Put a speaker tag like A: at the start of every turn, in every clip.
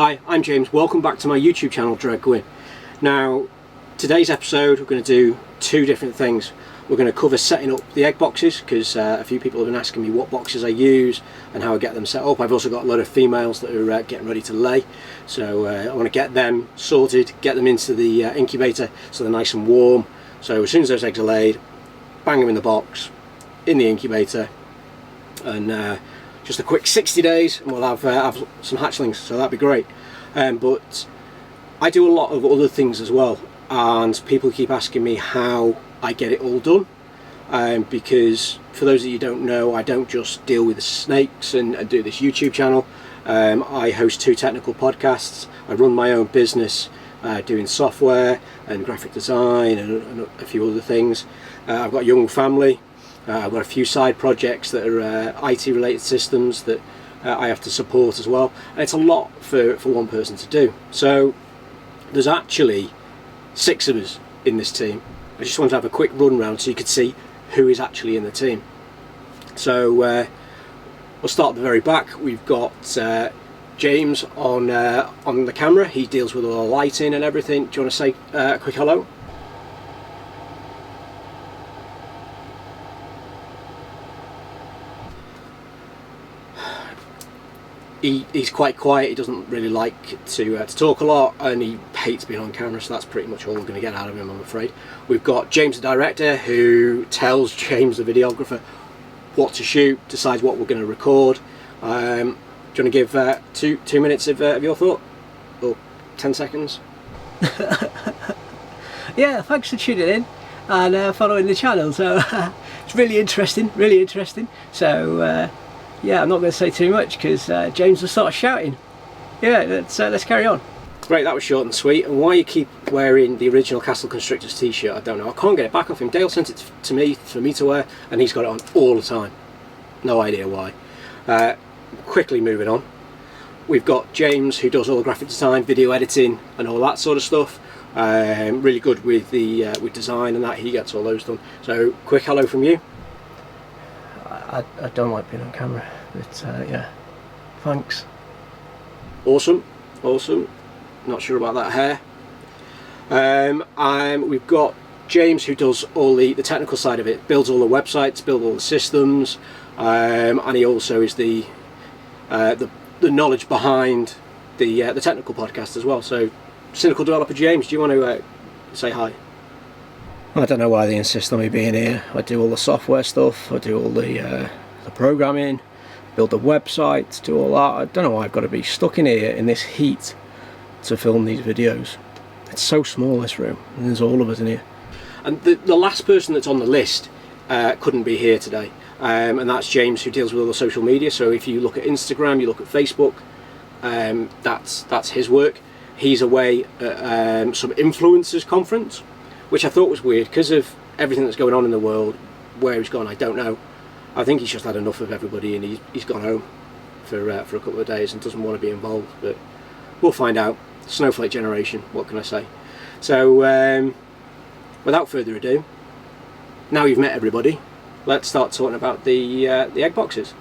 A: Hi, I'm James. Welcome back to my YouTube channel, Ddraig Gwyn. Now, today's episode we're going to do two different things. We're going to cover setting up the egg boxes because a few people have been asking me what boxes I use and how I get them set up. I've also got a lot of females that are getting ready to lay, so I want to get them sorted, get them into the incubator so they're nice and warm. So as soon as those eggs are laid, bang them in the box, in the incubator, and just a quick 60 days and we'll have some hatchlings, so that'd be great. But I do a lot of other things as well, and people keep asking me how I get it all done, because for those of you who don't know, I don't just deal with the snakes and do this YouTube channel. I host two technical podcasts, I run my own business doing software and graphic design and a few other things. I've got a young family. I've got a few side projects that are IT related systems that I have to support as well, and it's a lot for one person to do. So there's actually 6 of us in this team. I just wanted to have a quick run round so you could see who is actually in the team. So we'll start at the very back. We've got James on the camera. He deals with all the lighting and everything. Do you want to say a quick hello? He's quite quiet. He doesn't really like to talk a lot, and he hates being on camera, so that's pretty much all we're going to get out of him, I'm afraid. We've got James the director, who tells James the videographer what to shoot, decides what we're going to record. Do you want to give 2 minutes of your thought, or 10 seconds?
B: Yeah, thanks for tuning in and following the channel. So it's really interesting. So yeah, I'm not going to say too much because James will start shouting. Yeah, let's carry on.
A: Great, that was short and sweet. And why you keep wearing the original Castle Constrictors t-shirt, I don't know. I can't get it back off him. Dale sent it to me for me to wear, and he's got it on all the time. No idea why. Quickly moving on. We've got James, who does all the graphic design, video editing, and all that sort of stuff. Really good with the with design and that. He gets all those done. So, quick hello from you.
B: I don't like being on camera, but yeah, thanks.
A: Awesome. Not sure about that hair. We've got James, who does all the technical side of it, builds all the websites, builds all the systems, and he also is the knowledge behind the technical podcast as well. So, Cynical Developer James, do you want to say hi?
B: I don't know why they insist on me being here. I do all the software stuff, I do all the programming, build the website, do all that. I don't know why I've got to be stuck in here in this heat to film these videos. It's so small, this room, and there's all of us in here.
A: And the last person that's on the list couldn't be here today, and that's James, who deals with all the social media. So if you look at Instagram, you look at Facebook, that's his work. He's away at some influencers conference, which I thought was weird because of everything that's going on in the world. Where he's gone, I don't know. I think he's just had enough of everybody, and he's gone home for a couple of days and doesn't want to be involved. But we'll find out. Snowflake generation, what can I say? So without further ado, now you've met everybody, let's start talking about the egg boxes.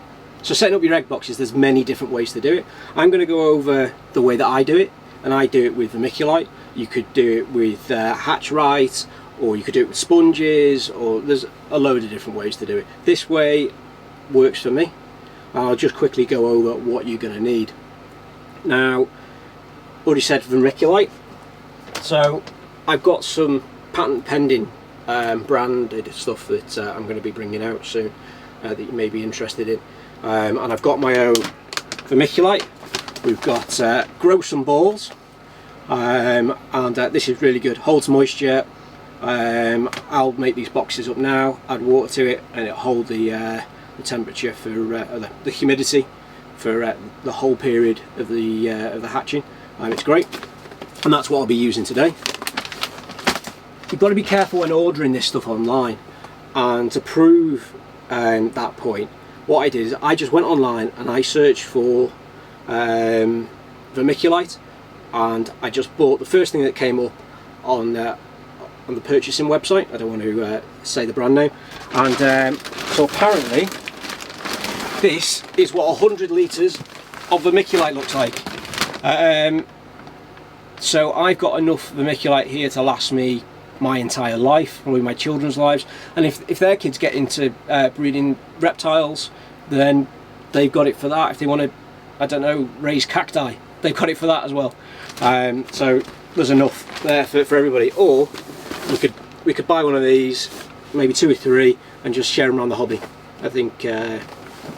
A: So setting up your egg boxes, there's many different ways to do it. I'm going to go over the way that I do it, and I do it with vermiculite. You could do it with Hatchright, or you could do it with sponges, or there's a load of different ways to do it. This way works for me. I'll just quickly go over what you're going to need. Now, already said vermiculite. So I've got some patent pending branded stuff that I'm going to be bringing out soon that you may be interested in. And I've got my own vermiculite. We've got Grow Some Balls. And this is really good, holds moisture. I'll make these boxes up now, add water to it, and it'll hold the temperature for the humidity for the whole period of the hatching. It's great, and that's what I'll be using today. You've got to be careful when ordering this stuff online, and to prove that point, what I did is I just went online and I searched for vermiculite, and I just bought the first thing that came up on the purchasing website. I don't want to say the brand name. And so apparently this is what 100 litres of vermiculite looks like. So I've got enough vermiculite here to last me my entire life, probably my children's lives, and if their kids get into breeding reptiles, then they've got it for that. If they want to, I don't know, raise cacti, they've got it for that as well. So there's enough there for everybody. Or we could buy one of these, maybe 2 or 3, and just share them around the hobby. I think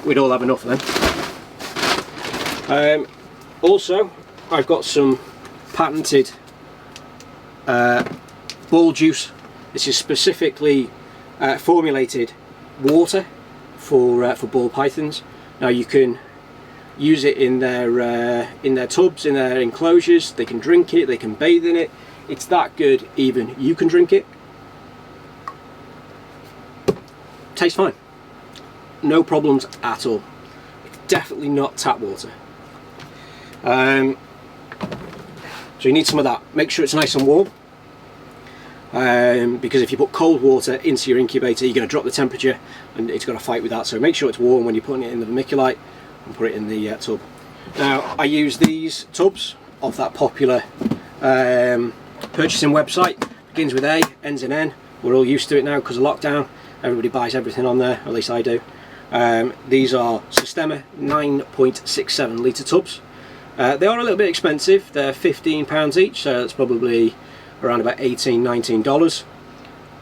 A: we'd all have enough of them. Also, I've got some patented ball juice. This is specifically formulated water for ball pythons. Now you can use it in their tubs, in their enclosures. They can drink it, they can bathe in it. It's that good, even you can drink it. Tastes fine, no problems at all. It's definitely not tap water. So you need some of that. Make sure it's nice and warm, because if you put cold water into your incubator, you're going to drop the temperature and it's got to fight with that. So make sure it's warm when you're putting it in the vermiculite, and put it in the tub. Now I use these tubs off that popular purchasing website. Begins with A, ends in N. We're all used to it now because of lockdown. Everybody buys everything on there, at least I do. These are Systema 9.67 litre tubs. They are a little bit expensive. They're £15 each, so that's probably around about $18–19,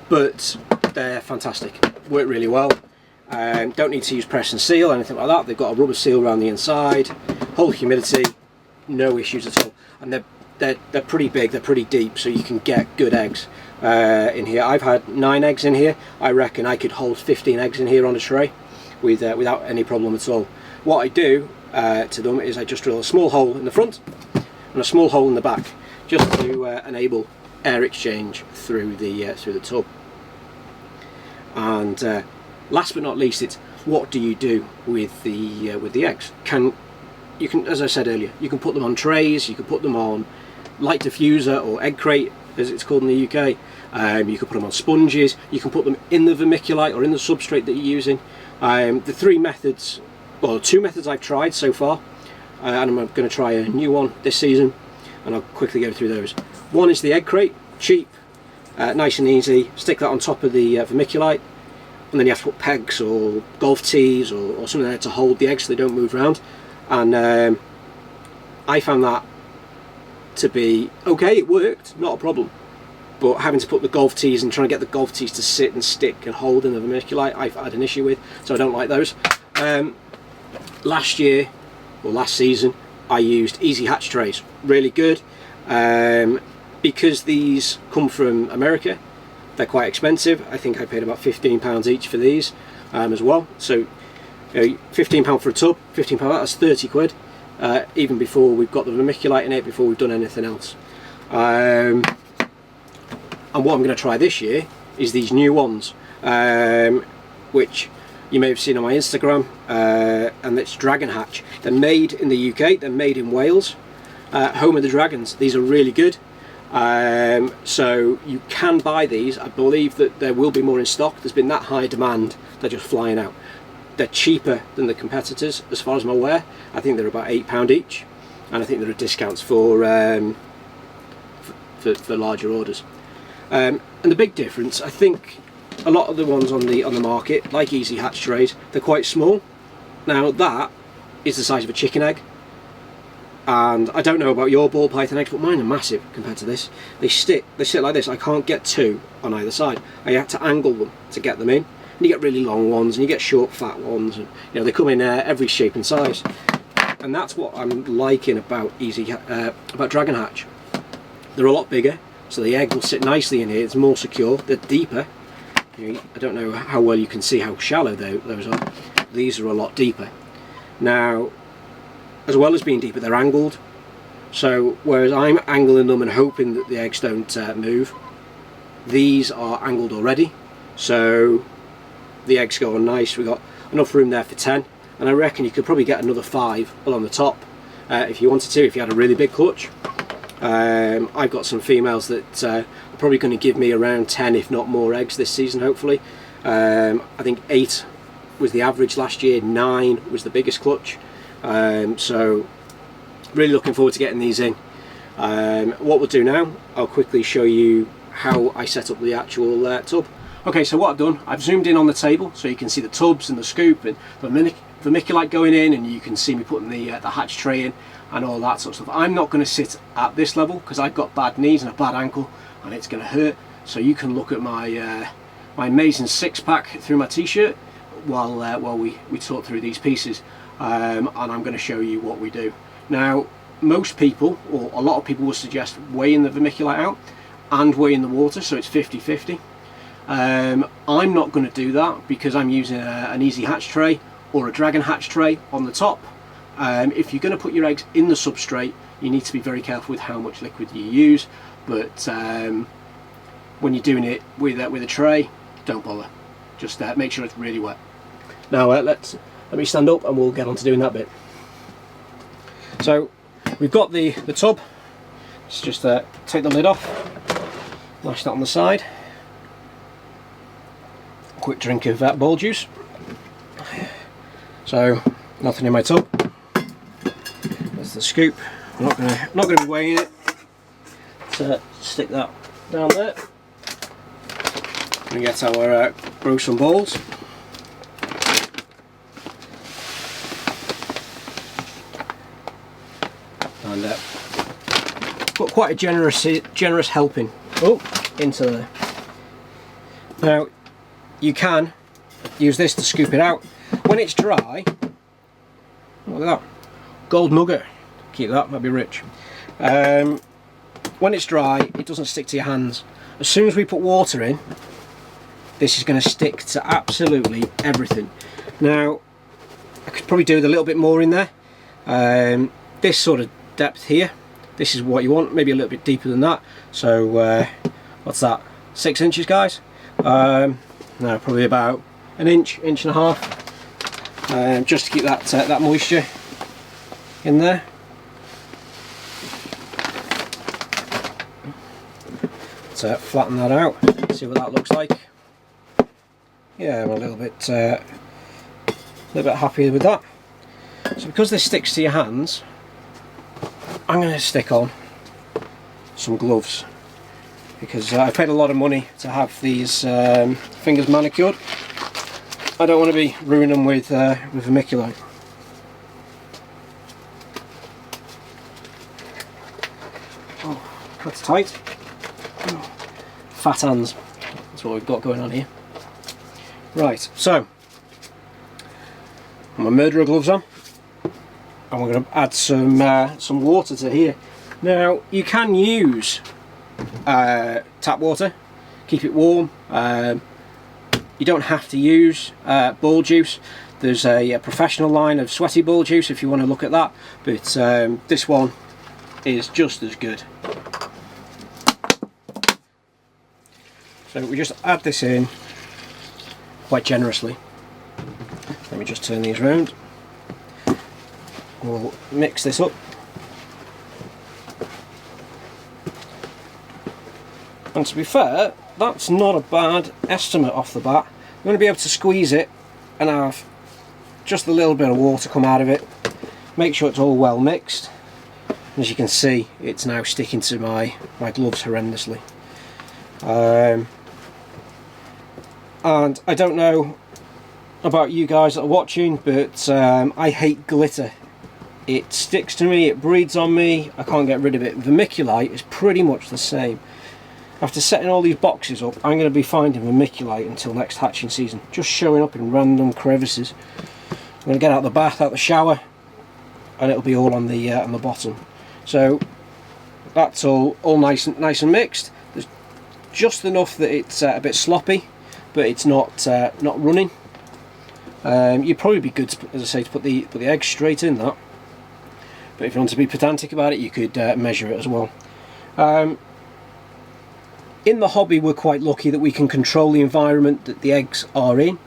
A: but they're fantastic. Work really well. Don't need to use press and seal or anything like that. They've got a rubber seal around the inside, hold humidity, no issues at all. And they're pretty big, they're pretty deep, so you can get good eggs in here. I've had 9 eggs in here. I reckon I could hold 15 eggs in here on a tray without any problem at all. What I do to them is I just drill a small hole in the front and a small hole in the back, just to enable air exchange through the tub. And last but not least, it's what do you do with the eggs? You can, as I said earlier, you can put them on trays, you can put them on light diffuser or egg crate, as it's called in the UK. You can put them on sponges, you can put them in the vermiculite or in the substrate that you're using. The 3 methods, well, 2 methods I've tried so far, and I'm going to try a new one this season, and I'll quickly go through those. One is the egg crate, cheap, nice and easy. Stick that on top of the vermiculite, and then you have to put pegs or golf tees or something there to hold the eggs so they don't move around. And I found that to be okay. It worked, not a problem. But having to put the golf tees and trying to get the golf tees to sit and stick and hold in the vermiculite, I've had an issue with, so I don't like those. Last season, I used easy hatch trays, really good. Because these come from America, they're quite expensive. I think I paid about £15 each for these as well. So £15 for a tub, £15, that's 30 quid, even before we've got the vermiculite in it, before we've done anything else. And what I'm going to try this year is these new ones, which you may have seen on my Instagram, and it's Dragon Hatch. They're made in the UK, they're made in Wales, home of the dragons. These are really good. So you can buy these. I believe that there will be more in stock. There's been that high demand, they're just flying out. They're cheaper than the competitors as far as I'm aware. I think they're about £8 each, and I think there are discounts for larger orders. And the big difference, I think a lot of the ones on the market, like easy hatch trays, they're quite small. Now that is the size of a chicken egg, and I don't know about your ball python eggs, but mine are massive compared to this. They sit like this. I can't get 2 on either side. I have to angle them to get them in. And you get really long ones, and you get short, fat ones, and they come in every shape and size. And that's what I'm liking about about Dragon Hatch. They're a lot bigger, so the egg will sit nicely in here. It's more secure. They're deeper. I don't know how well you can see how shallow those are. These are a lot deeper. Now, as well as being deeper, they're angled. So whereas I'm angling them and hoping that the eggs don't move, these are angled already. So the eggs go on nice. We've got enough room there for 10, and I reckon you could probably get another 5 along the top if you wanted to, if you had a really big clutch. I've got some females that are probably going to give me around 10, if not more, eggs this season, hopefully. I think 8 was the average last year, 9 was the biggest clutch. So Really looking forward to getting these in. What we'll do now, I'll quickly show you how I set up the actual tub. Okay, so what I've done, I've zoomed in on the table so you can see the tubs and the scoop and the vermiculite going in, and you can see me putting the hatch tray in and all that sort of stuff. I'm not going to sit at this level because I've got bad knees and a bad ankle and it's going to hurt, so you can look at my my amazing six-pack through my t-shirt while we talk through these pieces, and I'm going to show you what we do. Now, most people, or a lot of people, will suggest weighing the vermiculite out and weighing the water, so it's 50-50. I'm not going to do that because I'm using an easy hatch tray or a dragon hatch tray on the top. If you're going to put your eggs in the substrate, you need to be very careful with how much liquid you use, but when you're doing it with a tray, don't bother. Just make sure it's really wet. Now let me stand up and we'll get on to doing that bit. So we've got the tub. Let's just take the lid off, lash that on the side. Quick drink of that ball juice. So nothing in my tub. That's the scoop. I'm not gonna be weighing it. So stick that down there. We get our grow some balls. And put quite a generous helping into there. Now you can use this to scoop it out. When it's dry, look at that, gold nugget, keep that, that'd be rich. When it's dry, it doesn't stick to your hands. As soon as we put water in, this is going to stick to absolutely everything. Now, I could probably do with a little bit more in there. This sort of depth here, this is what you want, maybe a little bit deeper than that. So, what's that, 6 inches, guys? No, probably about an inch, inch and a half, just to keep that moisture in there. Let's flatten that out, see what that looks like. Yeah, I'm a little bit happier with that. So because this sticks to your hands, I'm going to stick on some gloves, because I paid a lot of money to have these fingers manicured. I don't want to be ruining them with vermiculite. Oh, that's tight. Oh, fat hands. That's what we've got going on here. Right, so my murderer gloves on, and we're going to add some water to here. Now you can use tap water, keep it warm. You don't have to use ball juice. There's a professional line of sweaty ball juice if you want to look at that, but this one is just as good. So we just add this in quite generously. Let me just turn these around. We'll mix this up. And to be fair, that's not a bad estimate off the bat. I'm going to be able to squeeze it and have just a little bit of water come out of it. Make sure it's all well mixed. As you can see, it's now sticking to my gloves horrendously. And I don't know about you guys that are watching, but I hate glitter. It sticks to me, it breathes on me, I can't get rid of it. Vermiculite is pretty much the same. After setting all these boxes up, I'm going to be finding vermiculite until next hatching season, just showing up in random crevices. I'm going to get out the bath, out the shower, and it'll be all on the bottom. So that's all nice and mixed. There's just enough that it's a bit sloppy, but it's not running. You'd probably be good, as I say, to put the eggs straight in that. But if you want to be pedantic about it, you could measure it as well. In the hobby, we're quite lucky that we can control the environment that the eggs are in,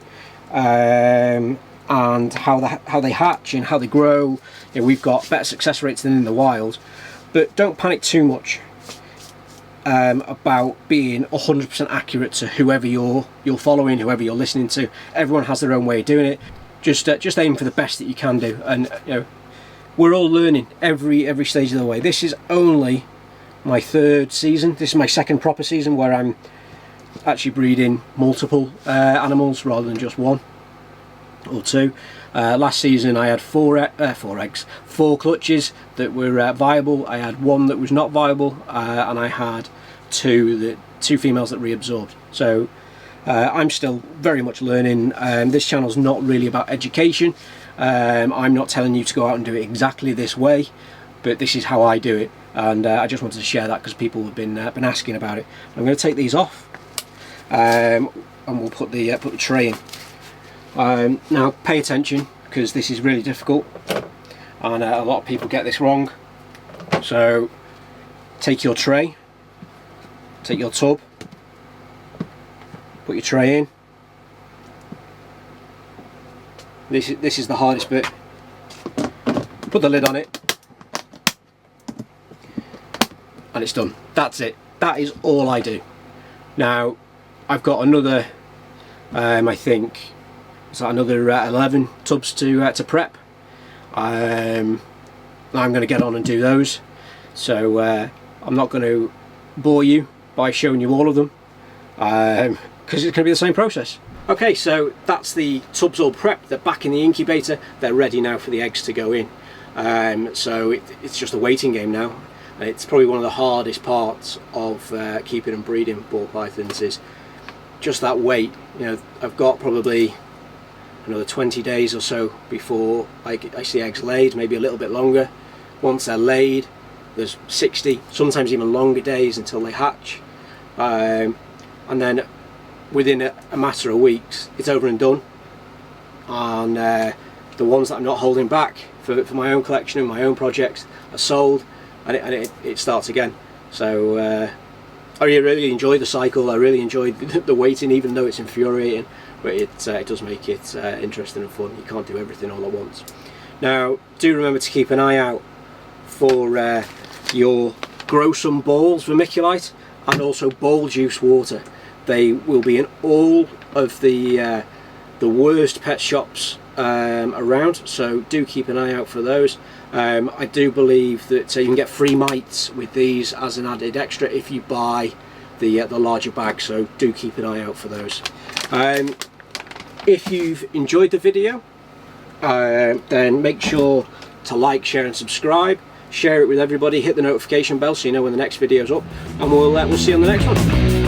A: and how they hatch and how they grow. You know, we've got better success rates than in the wild, but don't panic too much about being 100% accurate to whoever you're following, whoever you're listening to. Everyone has their own way of doing it. Just aim for the best that you can do, and you know,
B: we're all learning every stage of the way. This is only my 3rd season. This is my 2nd proper season where I'm actually breeding multiple animals rather than just 1 or 2. Last season I had 4 clutches that were viable. I had 1 that was not viable, and I had 2 females that reabsorbed. So I'm still very much learning. This channel's not really about education. I'm not telling you to go out and do it exactly this way, but this is how I do it, and I just wanted to share that because people have been asking about it. I'm going to take these off, and we'll put the tray in. Now pay attention, because this is really difficult, and a lot of people get this wrong. So take your tray, take your tub, put your tray in. This is the hardest bit. Put the lid on it, and it's done. That's it. That is all I do. Now I've got another, I think, so another 11 tubs to prep. I'm going to get on and do those. So I'm not going to bore you by showing you all of them, because it's going to be the same process. Okay, so that's the tubs all prepped. They're back in the incubator. They're ready now for the eggs to go in. So it's just a waiting game now. And it's probably one of the hardest parts of keeping and breeding ball pythons, is just that wait. You know, I've got probably another 20 days or so before I see eggs laid, maybe a little bit longer. Once they're laid, there's 60, sometimes even longer days until they hatch. And then within a matter of weeks, it's over and done. And the ones that I'm not holding back for my own collection and my own projects are sold, and it starts again. So I really enjoy the cycle. I really enjoy the waiting, even though it's infuriating, but it does make it interesting and fun. You can't do everything all at once. Now do remember to keep an eye out for your Grow Some Balls vermiculite and also ball juice water. They will be in all of the worst pet shops around, so do keep an eye out for those. I do believe that you can get free mites with these as an added extra if you buy the larger bag, so do keep an eye out for those. If you've enjoyed the video, then make sure to like, share and subscribe. Share it with everybody, hit the notification bell so you know when the next video's up, and we'll see you on the next one.